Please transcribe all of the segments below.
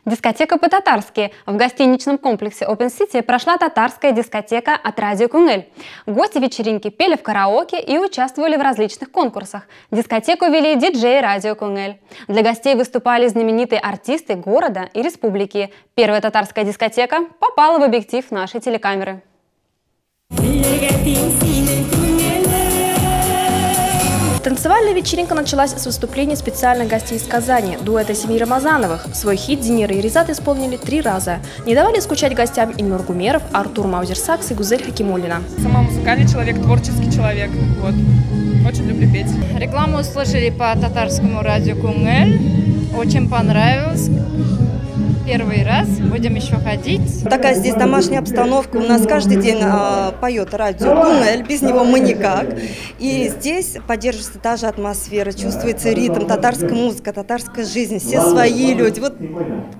Дискотека по-татарски. В гостиничном комплексе Open City прошла татарская дискотека от Радио Кунгель. Гости вечеринки пели в караоке и участвовали в различных конкурсах. Дискотеку вели диджеи Радио Кунгель. Для гостей выступали знаменитые артисты города и республики. Первая татарская дискотека попала в объектив нашей телекамеры. Танцевальная вечеринка началась с выступления специальных гостей из Казани, дуэта семьи Рамазановых. Свой хит Динира и Ризат исполнили 3 раза. Не давали скучать гостям Ильнур Гумеров, Артур Маузерсакс и Гузель Хакимуллина. Сама музыкальный человек, творческий человек. Вот. Очень люблю петь. Рекламу услышали по татарскому радио Кунгель. Очень понравилось. Первый раз, будем еще ходить. Такая здесь домашняя обстановка. У нас каждый день поет радио Кунгель, без него мы никак. И здесь поддерживается та же атмосфера, чувствуется ритм, татарская музыка, татарская жизнь, все свои люди. Вот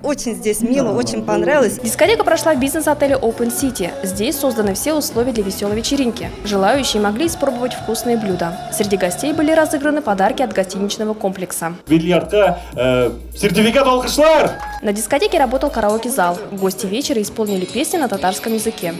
очень здесь мило, очень понравилось. Дискотека прошла в бизнес-отеле Open City. Здесь созданы все условия для веселой вечеринки. Желающие могли испробовать вкусные блюда. Среди гостей были разыграны подарки от гостиничного комплекса. Сертификат алкышлар! На дискотеке работал караоке-зал. Гости вечера исполнили песни на татарском языке.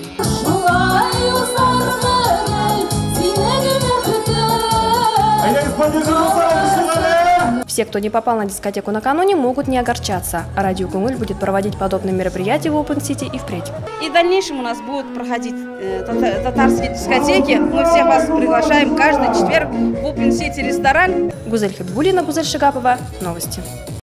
Все, кто не попал на дискотеку накануне, могут не огорчаться. Радио Кунгель будет проводить подобные мероприятия в Open City и впредь. И в дальнейшем у нас будут проходить татарские дискотеки. Мы всех вас приглашаем каждый четверг в Open City ресторан. Гузель Хабибуллина, Гузель Шигапова. Новости.